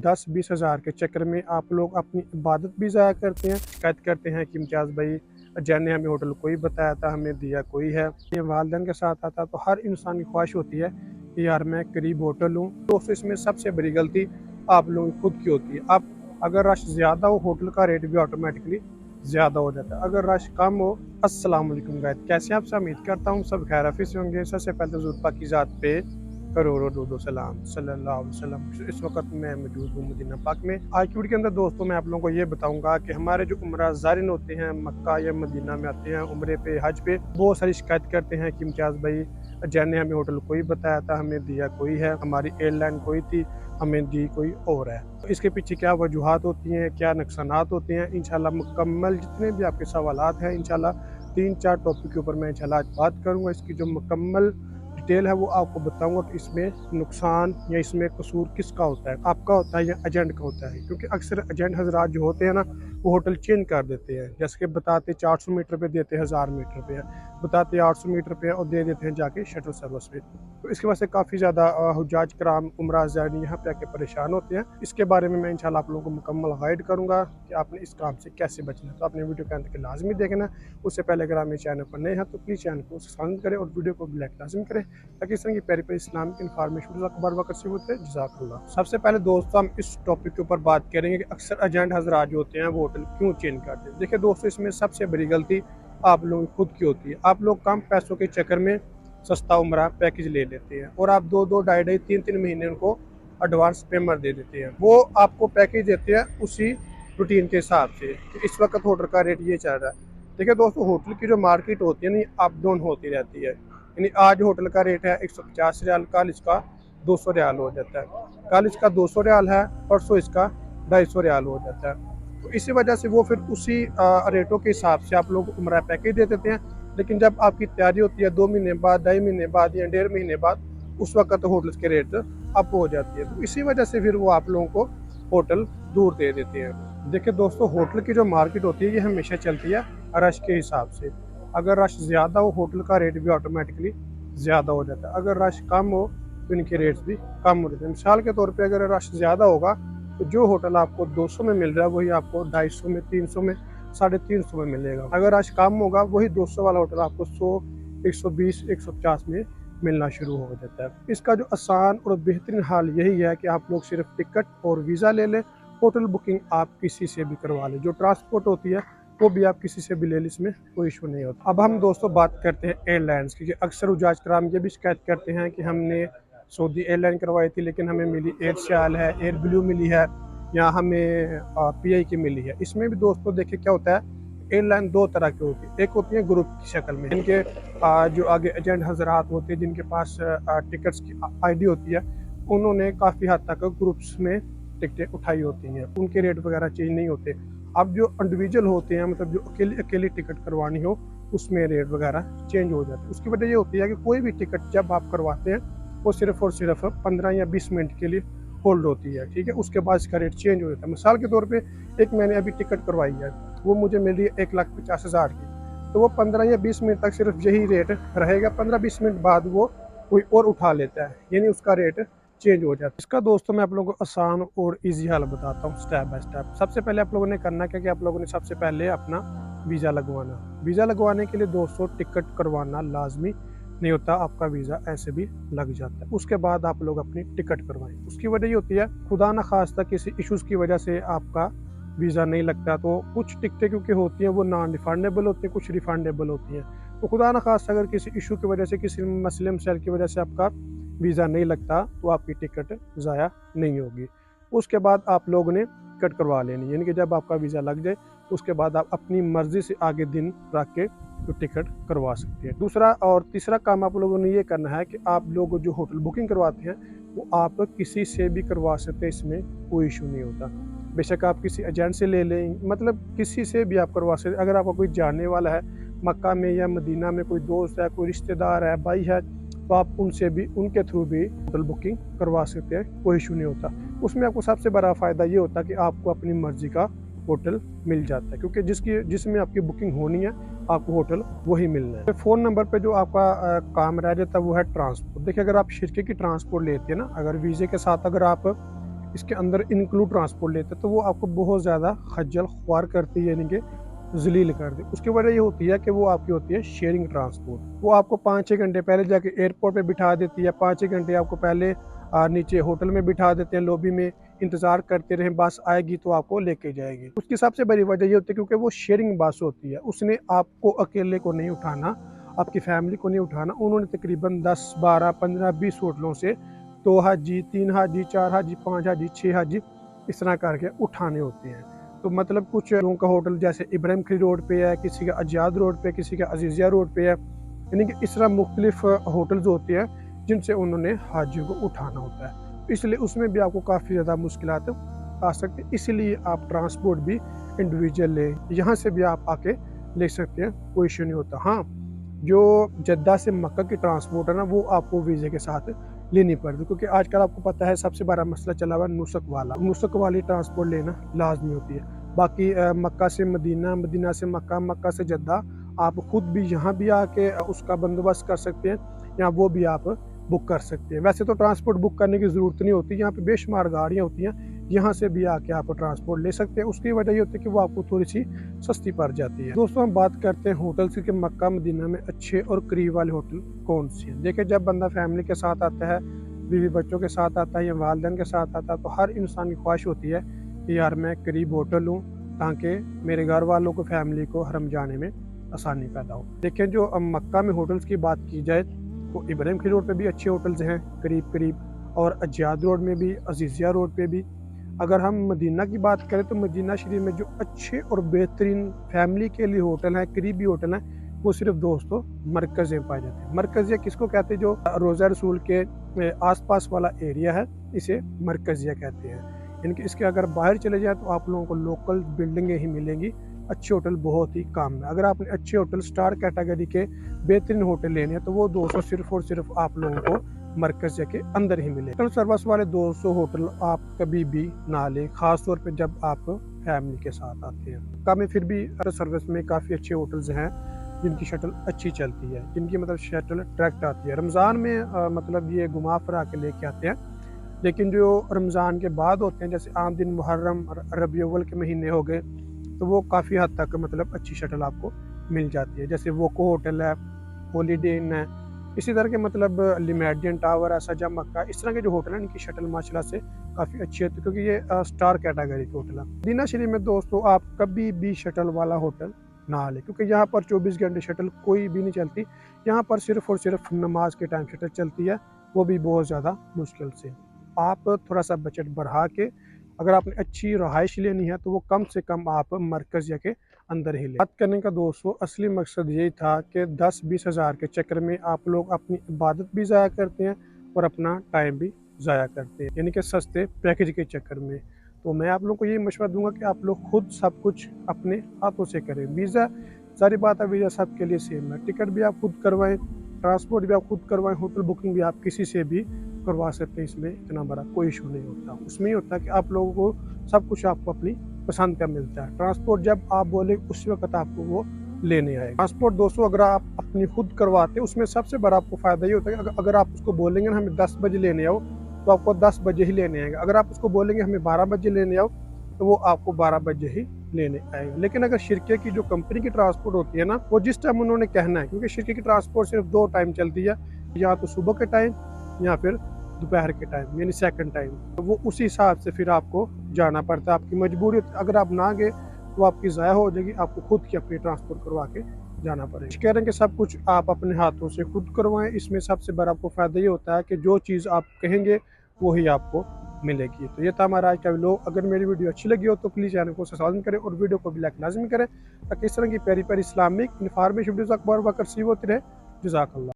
10-20 हज़ार के चक्कर में आप लोग अपनी इबादत भी ज़ाया करते हैं। शिकायत करते हैं कि इम्तियाज़ भाई जैन ने हमें होटल कोई बताया था, हमें दिया कोई है। ये वालिदैन के साथ आता है तो हर इंसान की ख्वाहिश होती है कि यार मैं करीब होटल हूँ। दोस्तों इसमें सबसे बड़ी गलती आप लोगों की खुद की होती है। आप अगर रश ज़्यादा हो होटल का रेट भी ऑटोमेटिकली ज़्यादा हो जाता है। अगर रश कम हो अस्सलाम वालेकुम गाइस, कैसे आप? सब उम्मीद करता हूँ सब खैर आफियत से होंगे। सबसे पहले तो हुज़ूर पाक की ज़ात पे करोड़ों दुरूद सलाम सल्लल्लाहु अलैहि वसल्लम। इस वक्त मैं मौजूद हूँ मदीना पाक में। आज की वीडियो के अंदर दोस्तों मैं आप लोगों को ये बताऊंगा कि हमारे जो उम्रा ज़ारिन होते हैं मक्का या मदीना में आते हैं उम्रे पे हज पे, बहुत सारी शिकायत करते हैं कि इम्तियाज़ भाई जैन ने हमें होटल कोई बताया था, हमें दिया कोई है, हमारी एयरलाइन कोई थी, हमें दी कोई और है। तो इसके पीछे क्या वजूहात होती हैं, क्या नुकसानात होते हैं, इंशाल्लाह मुकम्मल जितने भी आपके सवालात हैं इंशाल्लाह 3-4 टॉपिक के ऊपर मैं इंशाल्लाह आज बात करूंगा। इसकी जो मुकम्मल डिटेल है वो आपको बताऊंगा कि इसमें नुकसान या इसमें कसूर किसका होता है, आपका होता है या एजेंट का होता है। क्योंकि अक्सर एजेंट हजरात जो होते हैं ना वो होटल चेंज कर देते हैं। जैसे कि बताते 400 मीटर पे देते हैं, 1000 मीटर पे है, बताते 800 मीटर पे और दे देते हैं जाके शटल सर्विस पे। तो इसकी वजह से काफ़ी ज़्यादा हुज्जाज कराम उमरा ज़ायरीन यहाँ पे आके परेशान होते हैं। इसके बारे में मैं इंशाल्लाह आप लोगों को मुकम्मल गाइड करूँगा कि आपने इस काम से कैसे बचना है। तो आपने वीडियो के अंत के लाजमी देखना। उससे पहले अगर आप मेरे चैनल पर नए हैं तो प्लीज़ चैनल को सब्सक्राइब करें और वीडियो को लाइक लाजमी करें ताकि इस तरह की प्यारी प्यारी इस्लामिक इन्फॉर्मेशन बर वक्त से होते हैं। जज़ाकल्लाह। सबसे पहले दोस्तों हम इस टॉपिक के ऊपर बात करेंगे कि अक्सर एजेंट हजरात जो होते हैं वो होटल क्यों चेंज करते हैं। देखिए दोस्तों इसमें सबसे बड़ी गलती आप लोगों की खुद की होती है। आप लोग कम पैसों के चक्कर में सस्ता उम्रा पैकेज ले लेते हैं और आप 2-2 ढाई-ढाई 3-3 महीने उनको एडवांस पेमेंट दे देते हैं। वो आपको पैकेज देते हैं उसी रूटीन के हिसाब से कि इस वक्त होटल का रेट ये चल रहा है। देखिए दोस्तों होटल की जो मार्केट होती है ना अप डाउन होती रहती है। यानी आज होटल का रेट है 150 रियाल, कल इसका 200 रियाल हो जाता है, कल इसका 200 रियाल है, परसों इसका 250 रियाल हो जाता है। तो इसी वजह से वो फिर उसी रेटों के हिसाब से आप लोग उम्रा पैकेज दे देते हैं। लेकिन जब आपकी तैयारी होती है 2 महीने बाद, 2.5 महीने बाद या 1.5 महीने बाद, उस वक्त होटल के रेट अप हो जाती है। तो इसी वजह से फिर वो आप लोगों को होटल दूर दे देते हैं। देखिए दोस्तों होटल की जो मार्केट होती है ये हमेशा चलती है रश के हिसाब से। अगर रश ज़्यादा हो होटल का रेट भी ऑटोमेटिकली ज़्यादा हो जाता है। अगर रश कम हो तो इनके रेट्स भी कम हो जाते हैं। मिसाल के तौर पे अगर रश ज़्यादा होगा तो जो होटल आपको 200 में मिल रहा है वही आपको 250 में, 300 में, 350 में मिलेगा। अगर रश कम होगा वही 200 वाला होटल आपको 100, 120, 150 में मिलना शुरू हो जाता है। इसका जो आसान और बेहतरीन हाल यही है कि आप लोग सिर्फ टिकट और वीज़ा ले लें। होटल बुकिंग आप किसी से भी करवा लें। जो ट्रांसपोर्ट होती है वो भी आप किसी से भी ले लें, इसमें कोई इशू नहीं होता। अब हम दोस्तों बात करते हैं एयरलाइंस की। अक्सर उजाज कराम ये भी शिकायत करते हैं कि हमने सऊदी एयरलाइन करवाई थी लेकिन हमें मिली एयर शाल है, एयर ब्लू मिली है या हमें PI की मिली है। इसमें भी दोस्तों देखिए क्या होता है, एयरलाइन दो तरह की होती है। एक होती है ग्रुप की शक्ल में, जिनके जो आगे एजेंट हजरात होते हैं जिनके पास टिकट्स की ID होती है, उन्होंने काफ़ी हद तक ग्रुप्स में टिकटें उठाई होती हैं, उनके रेट वगैरह चेंज नहीं होते। अब जो इंडिविजुअल होते हैं मतलब जो अकेली अकेली टिकट करवानी हो उसमें रेट वगैरह चेंज हो जाते हैं। उसकी वजह ये होती है कि कोई भी टिकट जब आप करवाते हैं वो सिर्फ और सिर्फ 15 या 20 मिनट के लिए होल्ड होती है, ठीक है। उसके बाद इसका रेट चेंज हो जाता है। मिसाल के तौर पे एक मैंने अभी टिकट करवाई है, वो मुझे मिल रही है 1,50,000 की, तो वो 15 या 20 मिनट तक सिर्फ यही रेट रहेगा। 15-20 मिनट बाद वो कोई और उठा लेता है, यानी उसका रेट चेंज हो जाता है। इसका दोस्तों मैं आप लोगों को आसान और ईजी हल बताता हूँ स्टेप बाय स्टेप। सबसे पहले आप लोगों ने करना क्या कि आप लोगों ने सबसे पहले अपना वीज़ा लगवाना। वीज़ा लगवाने के लिए दोस्तों टिकट करवाना लाजमी नहीं होता, आपका वीज़ा ऐसे भी लग जाता है। उसके बाद आप लोग अपनी टिकट करवाएं। उसकी वजह ये होती है खुदा न खास्ता किसी इश्यूज़ की वजह से आपका वीज़ा नहीं लगता, तो कुछ टिकटें क्योंकि होती हैं वो नॉन रिफंडेबल होती हैं, कुछ रिफंडेबल होती हैं। तो खुदा न खास्ता अगर किसी इशू की वजह से, किसी मसले मसाइल की वजह से आपका वीज़ा नहीं लगता तो आपकी टिकट ज़ाया नहीं होगी। उसके बाद आप लोगों ने टिकट करवा लेनी, यानी कि जब आपका वीज़ा लग जाए उसके बाद आप अपनी मर्ज़ी से आगे दिन रख के तो टिकट करवा सकते हैं। दूसरा और तीसरा काम आप लोगों ने ये करना है कि आप लोग जो होटल बुकिंग करवाते हैं वो आप किसी से भी करवा सकते हैं, इसमें कोई इशू नहीं होता। बेशक आप किसी एजेंट से ले लें, मतलब किसी से भी आप करवा सकते हैं। अगर आपका कोई जानने वाला है मक्का में या मदीना में, कोई दोस्त है, कोई रिश्तेदार है, भाई है, तो आप उनसे भी, उनके थ्रू भी होटल बुकिंग करवा सकते हैं, कोई इशू नहीं होता। उसमें आपको सबसे बड़ा फ़ायदा ये होता है कि आपको अपनी मर्ज़ी का होटल मिल जाता है, क्योंकि जिसमें आपकी बुकिंग होनी है आपको होटल वही मिलना है। फ़ोन नंबर पे जो आपका काम रह जाता है वो है ट्रांसपोर्ट। देखिए अगर आप शिरके की ट्रांसपोर्ट लेते हैं ना, अगर वीज़े के साथ अगर आप इसके अंदर इंक्लूड ट्रांसपोर्ट लेते हैं तो वो आपको बहुत ज़्यादा खज्जल ख्वार करती है, यानी कि जलील कर दे। उसकी वजह ये होती है कि वो आपकी होती है शेयरिंग ट्रांसपोर्ट। वो आपको 5-6 घंटे पहले जाके एयरपोर्ट पे बिठा देती है, 5-6 घंटे आपको पहले नीचे होटल में बिठा देते हैं, लॉबी में इंतज़ार करते रहें, बस आएगी तो आपको लेके जाएगी। उसकी सबसे बड़ी वजह ये होती है क्योंकि वो शेयरिंग बस होती है, उसने आपको अकेले को नहीं उठाना, आपकी फैमिली को नहीं उठाना। उन्होंने तकरीबन 10, 12, 15, 20 होटलों से 2 हाजी, 3 हाजी, 4 हाजी, 5 हाजी, 6 हाजी इस तरह करके उठाने होते हैं। तो मतलब कुछ लोगों का होटल जैसे इब्राहिम खली रोड पे है, किसी का अजाद रोड पे, किसी का अजीज़िया रोड पे है, यानी कि इस तरह मुख्तलिफ होटल्स होते हैं जिनसे उन्होंने हाजियों को उठाना होता है। तो इसलिए उसमें भी आपको काफ़ी ज़्यादा मुश्किलात आ सकती है, इसलिए आप ट्रांसपोर्ट भी इंडिविजुअल लें, यहाँ से भी आप आके ले सकते हैं, कोई इशू नहीं होता। हाँ, जो जद्दा से मक्का की ट्रांसपोर्ट है ना, वो आपको वीज़े के साथ लेनी पड़ती, क्योंकि आजकल आपको पता है सबसे बड़ा मसला चला हुआ नुसक वाली ट्रांसपोर्ट लेना लाजमी होती है। बाकी मक्का से मदीना, मदीना से मक्का, मक्का से जद्दा आप खुद भी यहाँ भी आके उसका बंदोबस्त कर सकते हैं, या वो भी आप बुक कर सकते हैं। वैसे तो ट्रांसपोर्ट बुक करने की ज़रूरत नहीं होती, यहाँ पे बेशुमार गाड़ियाँ होती हैं, यहाँ से भी आके आप ट्रांसपोर्ट ले सकते हैं। उसकी वजह ये होती है कि वो आपको थोड़ी सी सस्ती पड़ जाती है। दोस्तों, हम बात करते हैं होटल्स की कि मक्का मदीना में अच्छे और करीब वाले होटल कौन से हैं। देखिए, जब बंदा फैमिली के साथ आता है, बीवी बच्चों के साथ आता है या वालिदैन के साथ आता है, तो हर इंसान की ख्वाहिश होती है कि यार मैं करीब होटल लूँ ताकि मेरे घर वालों को, फैमिली को हरम जाने में आसानी पैदा हो। देखिए, जो मक्का में होटल्स की बात की जाए तो इब्राहिम खली रोड पे भी अच्छे होटल्स हैं करीब करीब, और अजाद रोड में भी, अजीज़िया रोड पे भी। अगर हम मदीना की बात करें तो मदीना शरीफ में जो अच्छे और बेहतरीन फैमिली के लिए होटल हैं, करीबी होटल हैं, वो सिर्फ दोस्तों मरकज़ में पाए जाते हैं। मरकज़िया किसको कहते हैं? जो रोज़ा रसूल के आसपास वाला एरिया है, इसे मरकज़िया कहते हैं। यानी इसके अगर बाहर चले जाए तो आप लोगों को लोकल बिल्डिंगें ही मिलेंगी, अच्छे होटल बहुत ही कम है। अगर आपने अच्छे होटल स्टार कैटेगरी के बेहतरीन होटल लेने हैं तो वो 200 सिर्फ और सिर्फ आप लोगों को मरकज़िया के अंदर ही मिले। होटल सर्विस वाले 200 होटल आप कभी भी ना लें, खास तौर पे जब आप फैमिली के साथ आते हैं। कम फिर भी सर्विस में काफ़ी अच्छे होटल्स हैं जिनकी शटल अच्छी चलती है, जिनकी मतलब शटल डायरेक्ट आती है। रमज़ान में मतलब ये घुमा फिरा के लेके आते हैं, लेकिन जो रमज़ान के बाद होते हैं, जैसे आम दिन, मुहर्रम, रबी अव्वल के महीने हो गए, तो वो काफ़ी हद तक मतलब अच्छी शटल आपको मिल जाती है। जैसे वोको होटल है, हॉलीडे इन है, इसी तरह के मतलब लिमेडियन टावर है, सजा मक्का, इस तरह के जो होटल हैं इनकी शटल माशाल्लाह से काफ़ी अच्छी होती है, क्योंकि ये स्टार कैटेगरी के होटल है। मदीना शरीफ में दोस्तों आप कभी भी शटल वाला होटल ना लें, क्योंकि यहाँ पर 24 घंटे शटल कोई भी नहीं चलती। यहाँ पर सिर्फ और सिर्फ नमाज के टाइम शटल चलती है, वो भी बहुत ज़्यादा मुश्किल से। आप थोड़ा सा बजट बढ़ा के, अगर आपने अच्छी रहाइश लेनी है तो वो कम से कम आप मरकज़िया के अंदर ही लें। बात करने का दोस्तों असली मकसद यही था कि 10-20 हज़ार के चक्कर में आप लोग अपनी इबादत भी ज़ाया करते हैं और अपना टाइम भी ज़ाया करते हैं, यानी कि सस्ते पैकेज के चक्कर में। तो मैं आप लोगों को ये मशवरा दूंगा कि आप लोग खुद सब कुछ अपने हाथों से करें। वीज़ा, सारी बात है, वीज़ा सबके लिए सेम है। टिकट भी आप खुद करवाएं, ट्रांसपोर्ट भी आप खुद करवाएं, होटल बुकिंग भी आप किसी से भी करवा सकते हैं। इसमें इतना बड़ा कोई इशू नहीं होता। उसमें ही होता है कि आप लोगों को सब कुछ आपको अपनी पसंद का मिलता है। ट्रांसपोर्ट जब आप बोले उस वक्त आपको वो लेने आएगा। ट्रांसपोर्ट दोस्तों अगर आप अपनी खुद करवाते हैं, उसमें सबसे बड़ा आपको फ़ायदा ये होता है कि अगर आप उसको बोलेंगे ना हमें 10 बजे लेने आओ, तो आपको 10 बजे ही लेने आएगा। अगर आप उसको बोलेंगे हमें 12 बजे लेने आओ, तो वो आपको 12 बजे ही लेने आएगा। लेकिन अगर शिरके की जो कंपनी की ट्रांसपोर्ट होती है ना, वो जिस टाइम उन्होंने कहना है, क्योंकि शिरके की ट्रांसपोर्ट सिर्फ 2 टाइम चलती है, या तो सुबह के टाइम या फिर दोपहर के टाइम, यानी सेकंड टाइम। तो वो उसी हिसाब से फिर आपको जाना पड़ता है, आपकी मजबूरी। अगर आप ना गए तो आपकी ज़ाया हो जाएगी, आपको खुद की अपनी ट्रांसपोर्ट करवा के जाना पड़ेगा। कह रहे हैं कि सब कुछ आप अपने हाथों से खुद करवाएं। इसमें सबसे बड़ा आपको फ़ायदा ये होता है कि जो चीज़ आप कहेंगे वही आपको मिलेगी। तो ये था हमारा आज का व्लॉग। अगर मेरी वीडियो अच्छी लगी हो तो प्लीज़ चैनल को सब्सक्राइब करें और वीडियो को भी लाइक लाजमी करें, ताकि इस तरह की प्यारी प्यारी इस्लामिक इन्फॉर्मेशन वीडियोज़ अखबार वक्त रिसीव होती रहे। जज़ाकल्लाह।